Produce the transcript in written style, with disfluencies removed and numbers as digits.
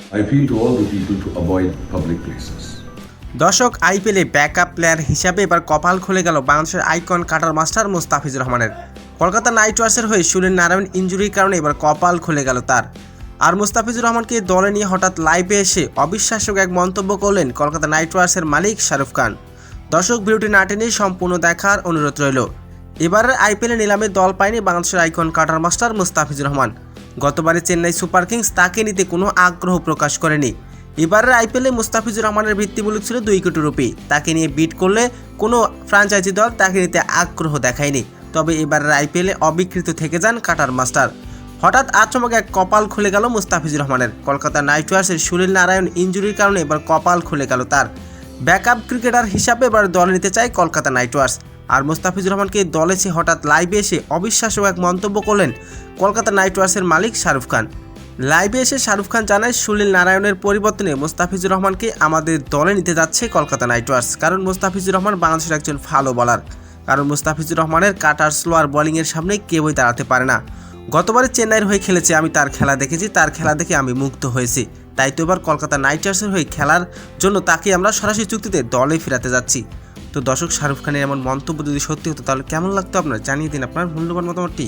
I appeal to all the people to avoid public places. দর্শক, আইপিএলে backup player হিসাবে এবার কপাল খুলে গেল বাংলাদেশের আইকন কাটার মাস্টার মুস্তাফিজুর রহমানের। কলকাতা নাইট রাইডার্সের হয়ে সুনীল নারায়ণ ইনজুরির কারণে এবার কপাল খুলে গেল তার। আর মুস্তাফিজুর রহমানকে দলে নিয়ে হঠাৎ লাইভে এসে অবিশ্বাস্য এক মন্তব্য করলেন কলকাতা নাইট রাইডার্সের মালিক শাহরুখ খান। দর্শক, ভিডিওটি না টেনে সম্পূর্ণ দেখার অনুরোধ রইল। এবারের আইপিএলে নিলামে দল পায়নি বাংলাদেশের icon cutter master Mustafizur Rahman. গতবারে চেন্নাই সুপার কিংস তাকে নিতে কোনো আগ্রহ প্রকাশ করেনি। এবারের আইপিএলে মুস্তাফিজুর রহমানের ভিত্তিমূল্য ছিল 2 কোটি রুপি। তাকে নিয়ে বিট করলে কোনো ফ্র্যাঞ্চাইজি দল তাকে নিতে আগ্রহ দেখায়নি। তবে এবারের আইপিএলে অবিকৃত থেকে যান কাটার মাস্টার। হঠাৎ আচমকা এক কপাল খুলে গেল মুস্তাফিজুর রহমানের। কলকাতা নাইট রাইডার্সের সুনীল নারায়ণ ইনজুরির কারণে এবার কপাল খুলে গেল তার। ব্যাকআপ ক্রিকেটার হিসাবে এবার দলে নিতে চায় কলকাতা নাইট রাইডার্স। আর মুস্তাফিজুর রহমানকে দলে এসে হঠাৎ লাইভে এসে অবিশ্বাস্য এক মন্তব্য করলেন কলকাতা নাইট রাইডার্সের মালিক শাহরুখ খান। লাইভে এসে শাহরুখ খান জানায়, সুনীল নারায়ণের পরিবর্তনে মুস্তাফিজুর রহমানকে আমাদের দলে নিতে যাচ্ছে কলকাতা নাইট রাইডার্স। কারণ মুস্তাফিজুর রহমান বাংলাদেশের একজন ভালো বলার। কারণ মুস্তাফিজুর রহমানের কাটার স্লোয়ার বোলিংয়ের সামনে কেউই দাঁড়াতে পারে না। গতবারে চেন্নাইয়ের হয়ে খেলেছে, আমি তার খেলা দেখেছি, তার খেলা দেখে আমি মুগ্ধ হয়েছি। তাই তো এবার কলকাতা নাইট রাইডার্সের হয়ে খেলার জন্য তাকে আমরা সরাসরি চুক্তিতে দলে ফেরাতে যাচ্ছি। তো দর্শক, শাহরুখ খানের এমন মন্তব্য যদি সত্যি হতো তাহলে কেমন লাগতো আপনার জানিয়ে দিন আপনার মূল্যবান মতামতটি।